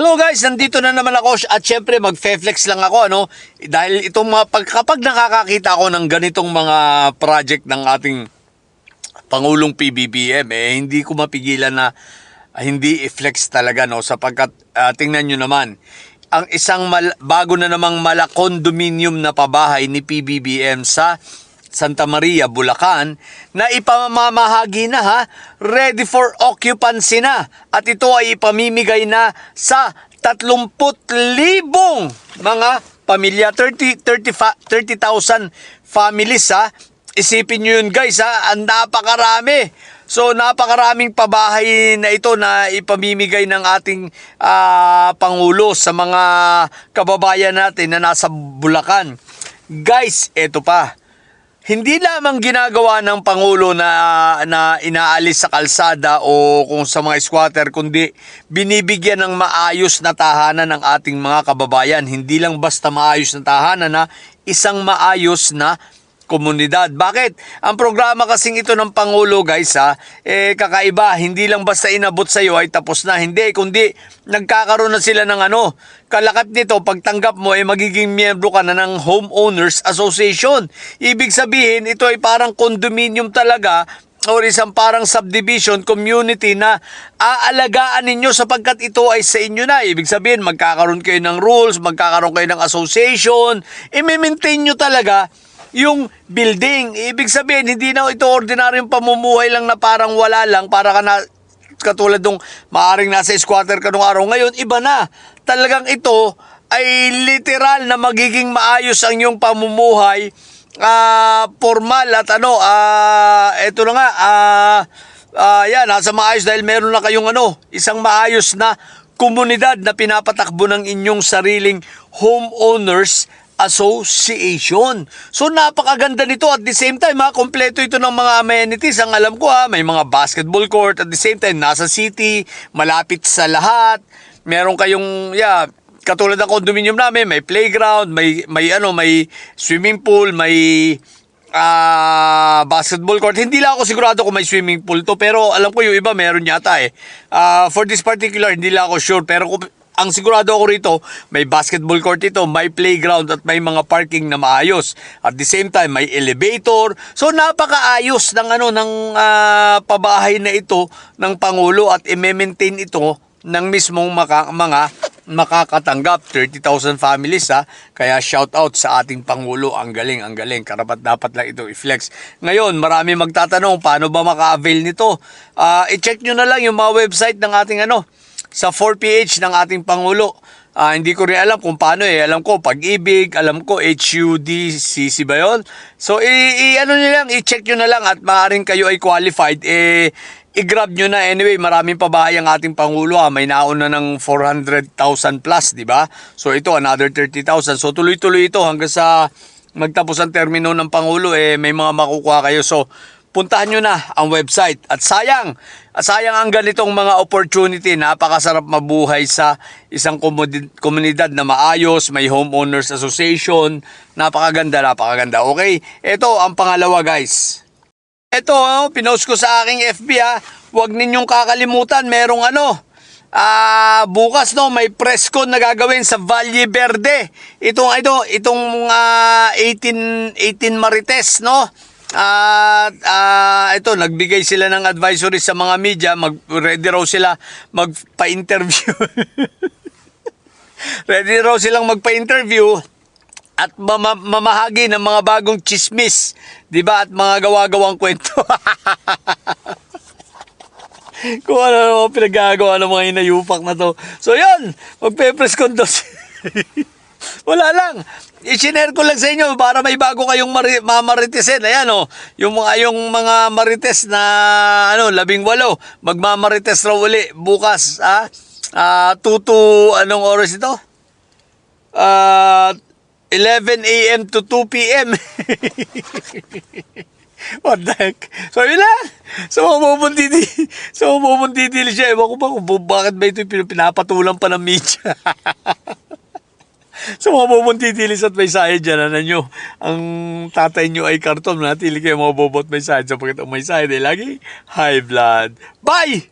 Hello guys, nandito na naman ako at syempre mag-flex lang ako dahil itong kapag nakakakita ako ng ganitong mga project ng ating Pangulong PBBM hindi ko mapigilan na hindi i-flex talaga sapagkat tingnan nyo naman ang isang bago na namang condominium na pabahay ni PBBM sa Santa Maria, Bulacan, na ipamamahagi na ready for occupancy na. At ito ay ipamimigay na sa 30,000 mga pamilya, 30,000 families Isipin nyo yun guys ang napakarami. So napakaraming pabahay na ito na ipamimigay ng ating Pangulo sa mga kababayan natin na nasa Bulacan. Guys, ito pa. Hindi lamang ginagawa ng Pangulo na inaalis sa kalsada o kung sa mga squatter, kundi binibigyan ng maayos na tahanan ng ating mga kababayan. Hindi lang basta maayos na tahanan isang maayos na komunidad. Bakit? Ang programa kasing ito ng Pangulo guys kakaiba. Hindi lang basta inabot sa iyo ay tapos na. Hindi, kundi nagkakaroon na sila ng kalakip nito, pagtanggap mo magiging miyembro ka na ng Homeowners Association. Ibig sabihin, ito ay parang condominium talaga o isang parang subdivision community na aalagaan ninyo sapagkat ito ay sa inyo na. Ibig sabihin, magkakaroon kayo ng rules, magkakaroon kayo ng association, i-maintain nyo talaga yung building. Ibig sabihin, hindi na ito ordinaryong pamumuhay lang na parang wala lang, para ka na katulad nung maaring nasa squatter ka nung araw. Ngayon, iba na. Talagang ito ay literal na magiging maayos ang iyong pamumuhay, formal at ito na nga, yan, nasa maayos dahil meron na kayong isang maayos na komunidad na pinapatakbo ng inyong sariling homeowners association. So napakaganda nito at the same time kompleto ito ng mga amenities. Ang alam ko may mga basketball court at the same time nasa city, malapit sa lahat. Meron kayong katulad ng condominium namin, may playground, may swimming pool, may basketball court. Hindi lang ako sigurado kung may swimming pool to, pero alam ko yung iba meron yata for this particular hindi lang ako sure, pero ang sigurado ako rito, may basketball court ito, may playground at may mga parking na maayos. At the same time, may elevator. So napakaayos ng pabahay na ito ng Pangulo at i-maintain ito ng mismong mga makakatanggap. 30,000 families Kaya shout out sa ating Pangulo. Ang galing, ang galing. Karapat dapat lang ito i-flex. Ngayon, marami magtatanong, paano ba maka-avail nito? I-check nyo na lang yung mga website ng ating sa 4PH ng ating Pangulo. Hindi ko rin alam kung paano Alam ko, Pag-ibig, alam ko, HUDCC ba yun? So, nyo lang, i-check nyo na lang at maaaring kayo ay qualified. I-grab nyo na. Anyway, maraming pabahay ang ating Pangulo. May nauna ng 400,000 plus, di ba? So, ito, another 30,000. So, tuloy-tuloy ito hanggang sa magtapos ang termino ng Pangulo. May mga makukuha kayo. So, puntahan nyo na ang website. At sayang ang ganitong mga opportunity. Napakasarap mabuhay sa isang komunidad na maayos, may homeowners association. Napakaganda. Okay, ito ang pangalawa guys. Ito, pinost ko sa aking FB Huwag ninyong kakalimutan, merong bukas may press con na gagawin sa Valle Verde. Itong 18 Marites ito, nagbigay sila ng advisory sa mga media, ready raw sila magpa-interview. Ready raw silang magpa-interview at mamahagi ng mga bagong chismis, 'di ba? At mga gawa-gawang kwento. Kung ano pinagagawa ng mga inayupak na to. So 'yun, magpe-press con daw. Wala lang. I-share ko lang sa inyo para may bago kayong mamaritesin. Ayan yung mga marites na 18 magmamarites raw uli bukas 2 to anong oras ito? 11 AM to 2 PM. What the heck? So yun lang. So mamubuntidili siya. Ewan ko ba kung bakit ba ito pinapatulang pa ng media. So mga bubuntidilis at may sahid dyan, nyo, ang tatay nyo ay karton, natili kayo mga bubot may sahid sapagkat ang may sahid ay lagi high blood. Bye!